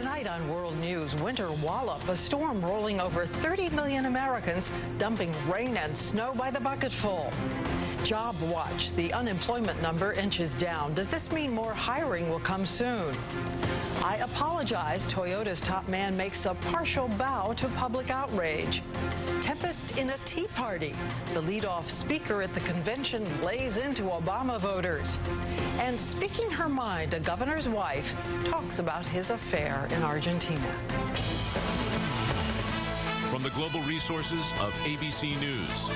Tonight on World News, winter wallop, a storm rolling over 30 million Americans, dumping rain and snow by the bucketful. Job watch, the unemployment number inches down. Does this mean more hiring will come soon? I apologize, Toyota's top man makes a partial bow to public outrage. Tempest in a tea party. The leadoff speaker at the convention lays into Obama voters. And speaking her mind, a governor's wife talks about his affair in Argentina. From the global resources of ABC News,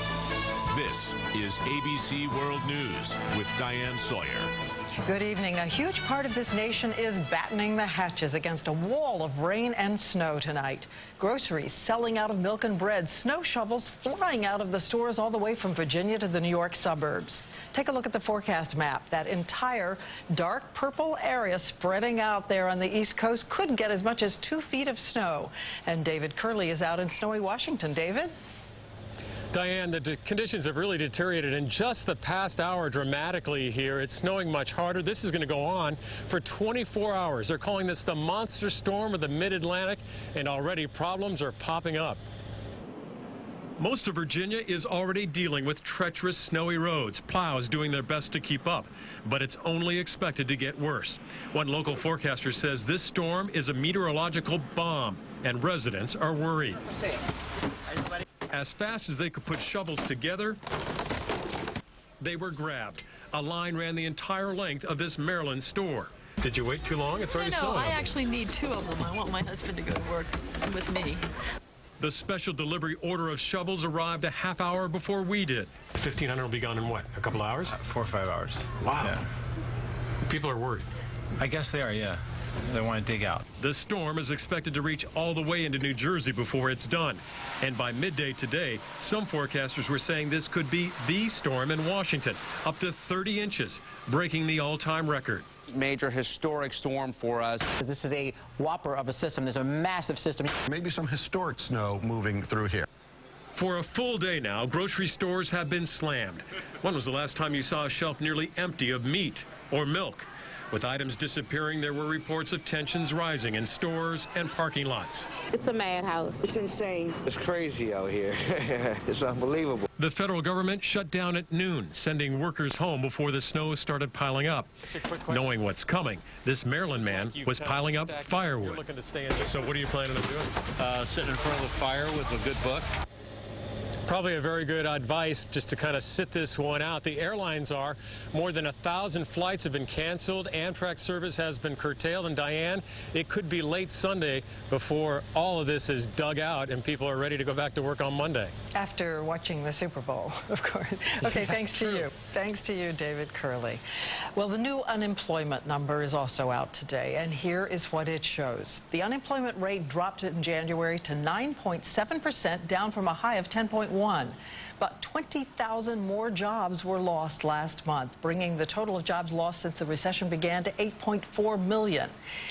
this is ABC World News with Diane Sawyer. Good evening. A huge part of this nation is battening the hatches against a wall of rain and snow tonight. Groceries selling out of milk and bread, snow shovels flying out of the stores all the way from Virginia to the New York suburbs. Take a look at the forecast map. That entire dark purple area spreading out there on the East Coast could get as much as 2 feet of snow. And David Curley is out in snowy Washington. David? Diane, the conditions have really deteriorated in just the past hour dramatically here. It's snowing much harder. This is going to go on for 24 hours. They're calling this the monster storm of the mid-Atlantic, and already problems are popping up. Most of Virginia is already dealing with treacherous, snowy roads, plows doing their best to keep up. But it's only expected to get worse. One local forecaster says this storm is a meteorological bomb, and residents are worried. As fast as they could put shovels together, they were grabbed. A line ran the entire length of this Maryland store. Did you wait too long? It's already snowing. No, I actually need 2 of them. I want my husband to go to work with me. The special delivery order of shovels arrived a half hour before we did. 1,500 will be gone in what, a couple hours? 4 or 5 hours. Wow. Yeah. People are worried. I guess they are, yeah. They want to dig out. The storm is expected to reach all the way into New Jersey before it's done. And by midday today, some forecasters were saying this could be the storm in Washington, up to 30 inches, breaking the all-time record. Major historic storm for us. This is a whopper of a system. There's a massive system. Maybe some historic snow moving through here. For a full day now, grocery stores have been slammed. When was the last time you saw a shelf nearly empty of meat or milk? With items disappearing, there were reports of tensions rising in stores and parking lots. It's a madhouse. It's insane. It's crazy out here. It's unbelievable. The federal government shut down at noon, sending workers home before the snow started piling up. Knowing what's coming, this Maryland man was piling up firewood. So what are you planning on doing? Sitting in front of a fire with a good book. Probably a very good advice just to kind of sit this one out. The airlines are. More than 1,000 flights have been canceled. Amtrak service has been curtailed. And Diane, it could be late Sunday before all of this is dug out and people are ready to go back to work on Monday. After watching the Super Bowl, of course. Okay, thanks to you. Thanks to you, David Curley. Well, the new unemployment number is also out today, and here is what it shows. The unemployment rate dropped in January to 9.7%, down from a high of 10.1%. But 20,000 more jobs were lost last month, bringing the total of jobs lost since the recession began to 8.4 million.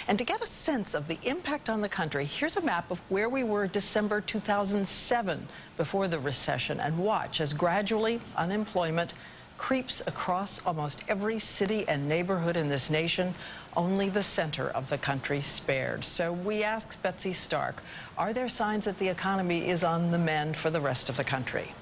And to get a sense of the impact on the country, here's a map of where we were December 2007 before the recession. And watch as gradually unemployment creeps across almost every city and neighborhood in this nation, only the center of the country spared. So we asked Betsy Stark, are there signs that the economy is on the mend for the rest of the country?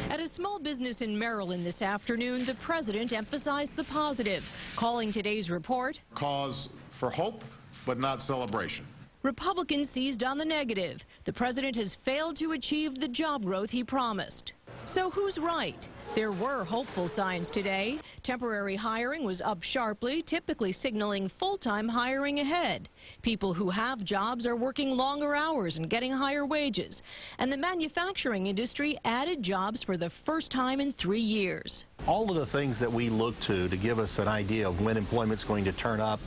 At a small business in Maryland this afternoon, the president emphasized the positive, calling today's report Cause for hope, but not celebration. Republicans seized on the negative. The president has failed to achieve the job growth he promised. So who's right? There were hopeful signs today. Temporary hiring was up sharply, typically signaling full-time hiring ahead. People who have jobs are working longer hours and getting higher wages. And the manufacturing industry added jobs for the first time in 3 years. All of the things that we look to give us an idea of when employment's going to turn up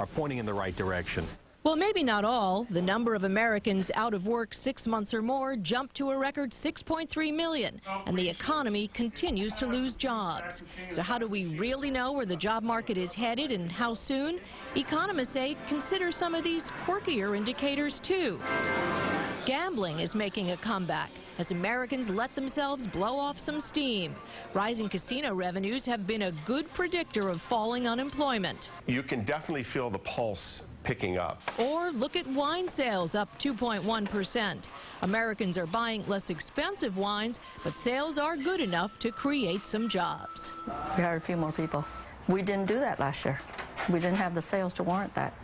are pointing in the right direction. Well, maybe not all. The number of Americans out of work 6 months or more jumped to a record 6.3 million, and the economy continues to lose jobs. So how do we really know where the job market is headed and how soon? Economists say consider some of these quirkier indicators, too. Gambling is making a comeback. as Americans let themselves blow off some steam. Rising casino revenues have been a good predictor of falling unemployment. You can definitely feel the pulse picking up. Or look at wine sales, up 2.1%. Americans are buying less expensive wines, but sales are good enough to create some jobs. We hired a few more people. We didn't do that last year. We didn't have the sales to warrant that.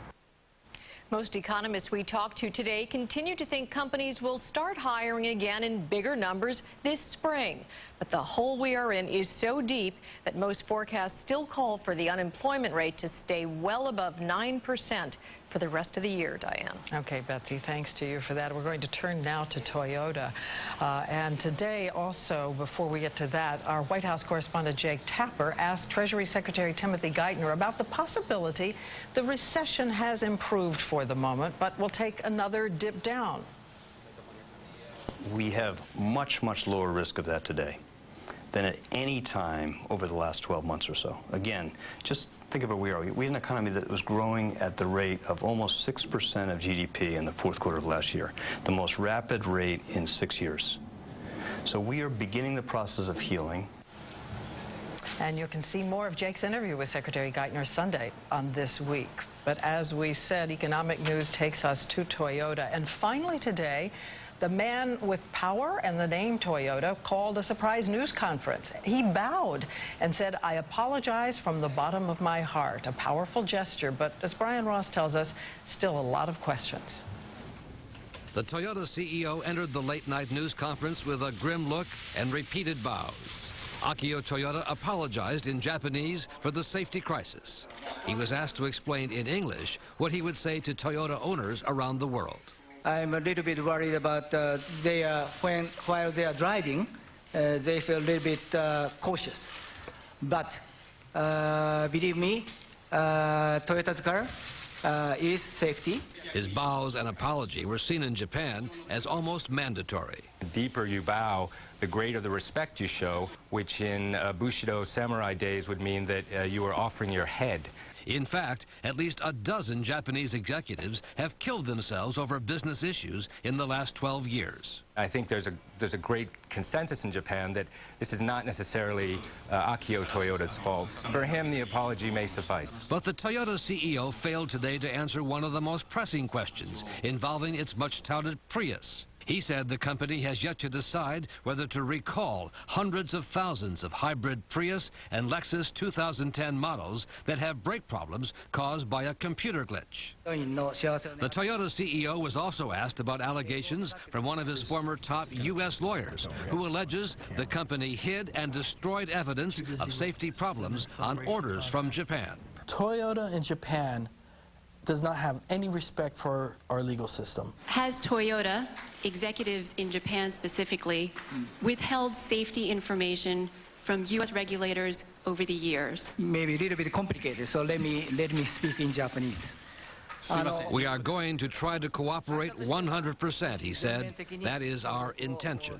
Most economists we talked to today continue to think companies will start hiring again in bigger numbers this spring. But the hole we are in is so deep that most forecasts still call for the unemployment rate to stay well above 9% for the rest of the year, Diane. Okay, Betsy, thanks to you for that. We're going to turn now to Toyota. And today also, before we get to that, our White House correspondent Jake Tapper asked Treasury Secretary Timothy Geithner about the possibility the recession has improved for the moment, but will take another dip down. We have much, much lower risk of that today than at any time over the last 12 months or so. Again, just think of where we are. We had an economy that was growing at the rate of almost 6% of GDP in the fourth quarter of last year, the most rapid rate in 6 years. So we are beginning the process of healing. And you can see more of Jake's interview with Secretary Geithner Sunday on This Week. But as we said, economic news takes us to Toyota. And finally today, the man with power and the name Toyota called a surprise news conference. He bowed and said, "I apologize from the bottom of my heart." A powerful gesture, but as Brian Ross tells us, still a lot of questions. The Toyota CEO entered the late-night news conference with a grim look and repeated bows. Akio Toyoda apologized in Japanese for the safety crisis. He was asked to explain in English what he would say to Toyota owners around the world. I'm a little bit worried about while they are driving, they feel a little bit cautious. But believe me, Toyota's car is safety. His bows and apology were seen in Japan as almost mandatory. The deeper you bow, the greater the respect you show, which in Bushido samurai days would mean that you are offering your head. In fact, at least a dozen Japanese executives have killed themselves over business issues in the last 12 years. I think there's a great consensus in Japan that this is not necessarily Akio Toyoda's fault. For him, the apology may suffice. But the Toyota CEO failed today to answer one of the most pressing questions involving its much-touted Prius. He said the company has yet to decide whether to recall hundreds of thousands of hybrid Prius and Lexus 2010 models that have brake problems caused by a computer glitch. The Toyota CEO was also asked about allegations from one of his former top U.S. lawyers, who alleges the company hid and destroyed evidence of safety problems on orders from Japan. Toyota in Japan does not have any respect for our legal system. Has Toyota, executives in Japan specifically, withheld safety information from U.S. regulators over the years? Maybe a little bit complicated, so let me speak in Japanese. We are going to try to cooperate 100%, he said. That is our intention.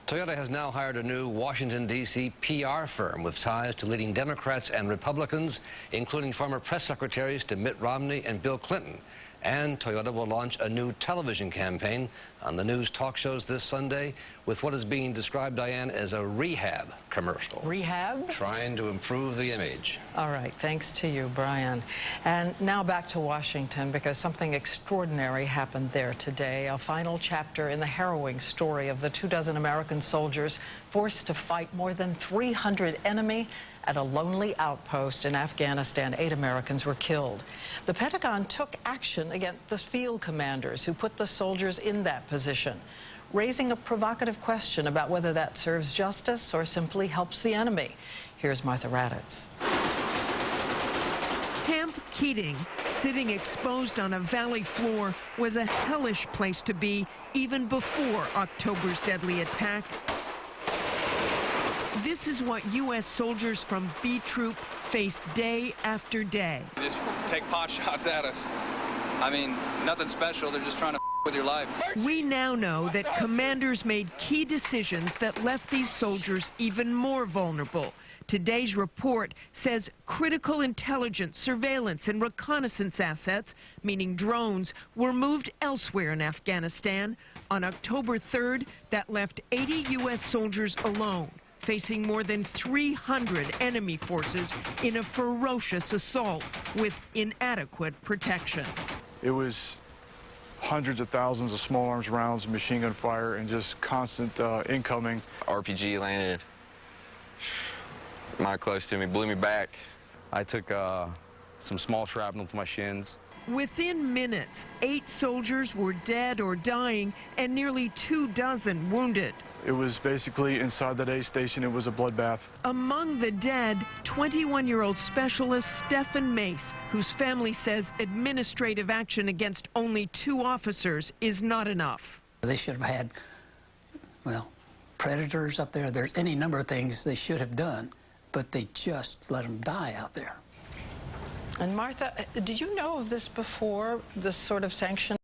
Toyota has now hired a new Washington, D.C. PR firm with ties to leading Democrats and Republicans, including former press secretaries to Mitt Romney and Bill Clinton. And Toyota will launch a new television campaign on the news talk shows this Sunday with what is being described, Diane, as a rehab commercial. Rehab? Trying to improve the image. All right, thanks to you, Brian. And now back to Washington, because something extraordinary happened there today. A final chapter in the harrowing story of the 24 American soldiers forced to fight more than 300 enemy at a lonely outpost in Afghanistan. 8 Americans were killed. The Pentagon took action against the field commanders who put the soldiers in that position, raising a provocative question about whether that serves justice or simply helps the enemy. Here's Martha Raddatz. Camp Keating, sitting exposed on a valley floor, was a hellish place to be even before October's deadly attack. This is what U.S. soldiers from B Troop face day after day. They just take pot shots at us. I mean, nothing special. They're just trying to with your life. We now know that commanders made key decisions that left these soldiers even more vulnerable. Today's report says critical intelligence, surveillance, and reconnaissance assets, meaning drones, were moved elsewhere in Afghanistan. On October 3rd, that left 80 U.S. soldiers alone, facing more than 300 enemy forces in a ferocious assault with inadequate protection. It was hundreds of thousands of small arms rounds, machine gun fire, and just constant incoming. RPG landed mighty close to me, blew me back. I took some small shrapnel to my shins. Within minutes, 8 soldiers were dead or dying and nearly 24 wounded. It was basically inside that aid station, it was a bloodbath. Among the dead, 21-year-old specialist Stephen Mace, whose family says administrative action against only 2 officers is not enough. They should have had, well, predators up there. There's any number of things they should have done, but they just let them die out there. And Martha, did you know of this before, this sort of sanction?